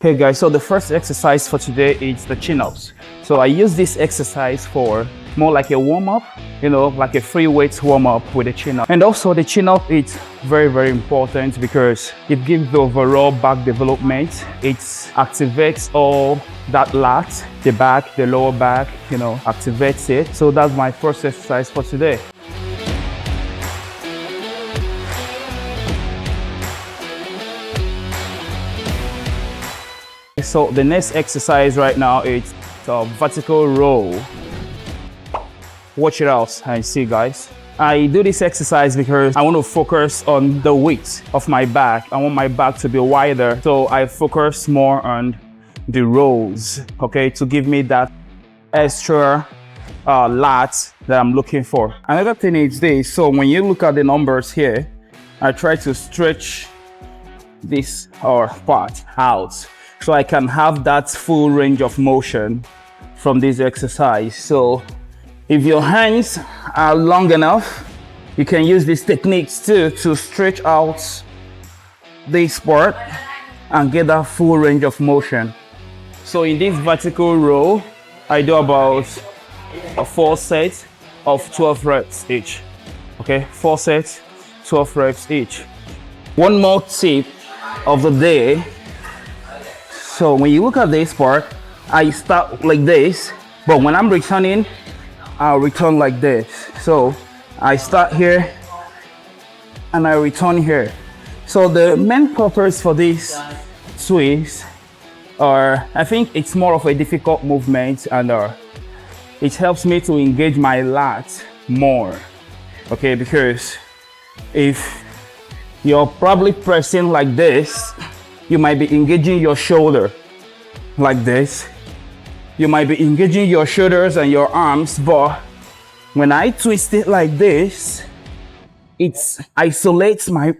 Hey guys, so the first exercise for today is the chin-ups. So I use this exercise for more like a warm-up, like a free weights warm-up with a chin-up. And also the chin-up is very important because it gives the overall back development. It activates all that lat, the back, the lower back, activates it. So that's my first exercise for today. So the next exercise right now is the vertical row. Watch it out and see, guys. I do this exercise because I want to focus on the width of my back. I want my back to be wider, so I focus more on the rows, okay, to give me that extra lat that I'm looking for. Another thing is this. So when you look at the numbers here, I try to stretch this part out, so I can have that full range of motion from this exercise. So if your hands are long enough, you can use these techniques too to stretch out this part and get that full range of motion. So in this vertical row, I do about 4 sets of 12 reps each. Okay, 4 sets, 12 reps each. One more tip of the day. So when you look at this part, I start like this, but when I'm returning, I'll return like this. So I start here and I return here. So the main purpose for these twists are, I think it's more of a difficult movement, and it helps me to engage my lat more. Okay, because if you're probably pressing like this, you might be engaging your shoulder like this. You might be engaging your shoulders and your arms, but when I twist it like this, it isolates my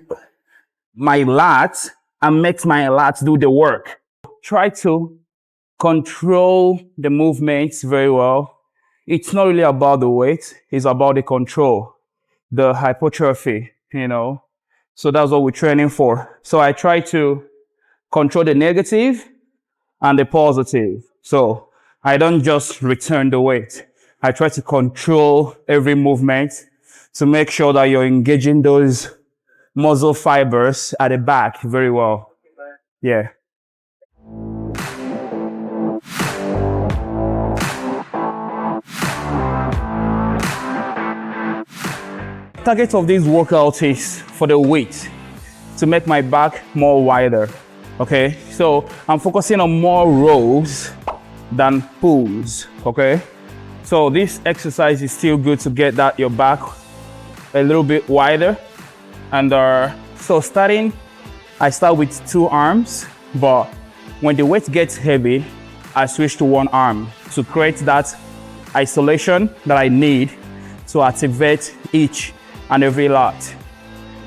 lat and makes my lat do the work. Try to control the movements very well. It's not really about the weight, it's about the control, the hypertrophy, So that's what we're training for. So I try to control the negative and the positive. So I don't just return the weight. I try to control every movement to make sure that you're engaging those muscle fibers at the back very well. Yeah. Target of this workout is for the weight, to make my back more wider. Okay, so I'm focusing on more rows than pulls. Okay, so this exercise is still good to get that your back a little bit wider. And so I start with 2 arms, but when the weight gets heavy, I switch to 1 arm to create that isolation that I need to activate each and every lat.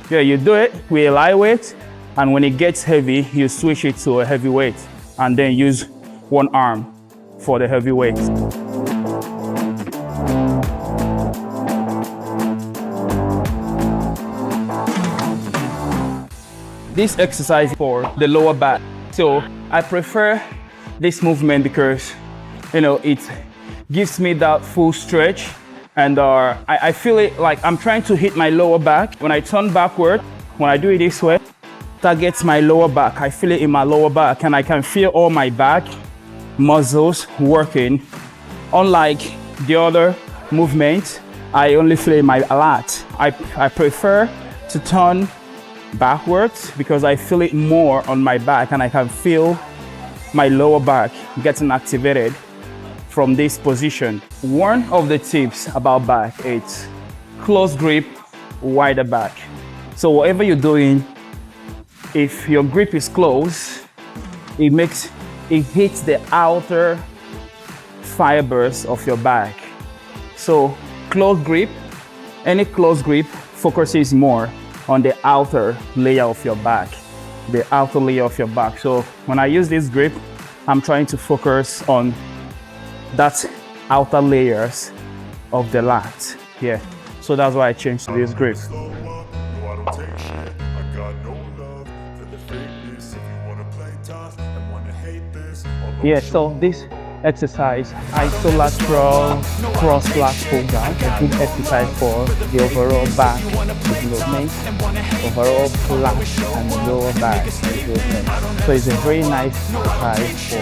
Yeah, you do it with a light weight, and when it gets heavy, you switch it to a heavy weight and then use 1 arm for the heavy weight. This exercise for the lower back. So I prefer this movement because, it gives me that full stretch, and I feel it like I'm trying to hit my lower back. When I turn backward, when I do it this way, targets my lower back. I feel it in my lower back, and I can feel all my back muscles working. Unlike the other movement, I only feel it in my lat. I prefer to turn backwards because I feel it more on my back, and I can feel my lower back getting activated from this position. One of the tips about back is close grip, wider back. So whatever you're doing, if your grip is close, it hits the outer fibers of your back. So close grip, any close grip focuses more on the outer layer of your back, So when I use this grip, I'm trying to focus on that outer layers of the lat. Yeah, so that's why I changed to this grip. Yeah, so this exercise, isolateral cross-lat pull down, a good exercise for the overall back development, overall flat and lower back development. So it's a very nice exercise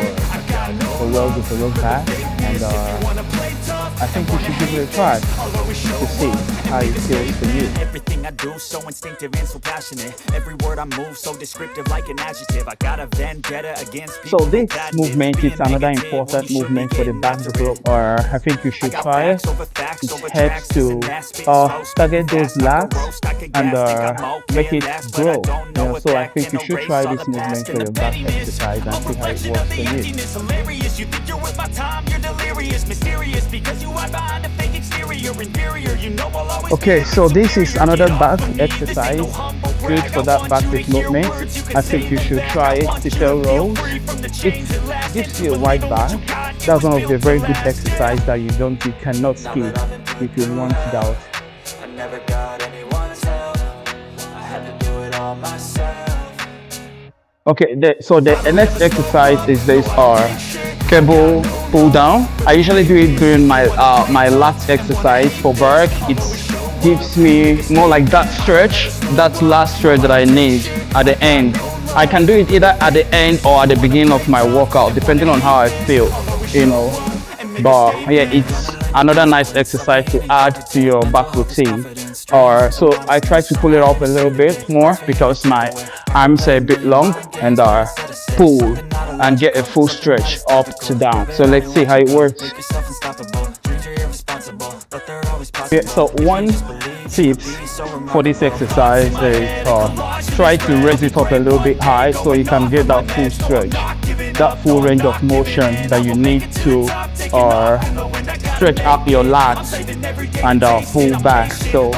for well-developed back, and I think you should give it a try to see how it feels for you. Everything I do so instinctive and so passionate. Every word I move so descriptive like an adjective. I got a vendetta against So people. this movement is another important movement for the back development, or I think you should try it. It helps to target those lats and make it grow. You know, so I think you should try this movement for your back exercise and see how it works for you. You think you're worth my time, you're delirious, mysterious because you hide behind a fake exterior, inferior, you know I'll always. Okay, so this is another back exercise, good for that back development. I think you should try it, Cicel rolls. It gives you a wide back. That's one of the very good exercises that you cannot skip if you want it out. I never got anyone's help, I had to do it all myself. Okay, so the next exercise is this cable pull down. I usually do it during my my last exercise for back. It gives me more like that stretch, that last stretch that I need at the end. I can do it either at the end or at the beginning of my workout, depending on how I feel, you know. But yeah, it's another nice exercise to add to your back routine. Or so I try to pull it up a little bit more because my arms are a bit long, and pull and get a full stretch up to down. So let's see how it works. Yeah, so one tips for this exercise is try to raise it up a little bit high so you can get that full stretch, that full range of motion that you need to stretch up your lats and pull back. So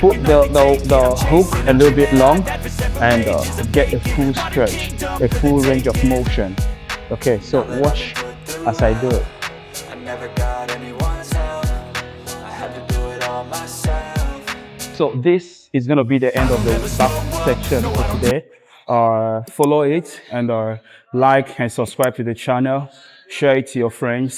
put the hook a little bit long and get a full stretch, a full range of motion. Okay, so watch as I do it. So this is going to be the end of the back section for today. Follow it and like and subscribe to the channel. Share it to your friends.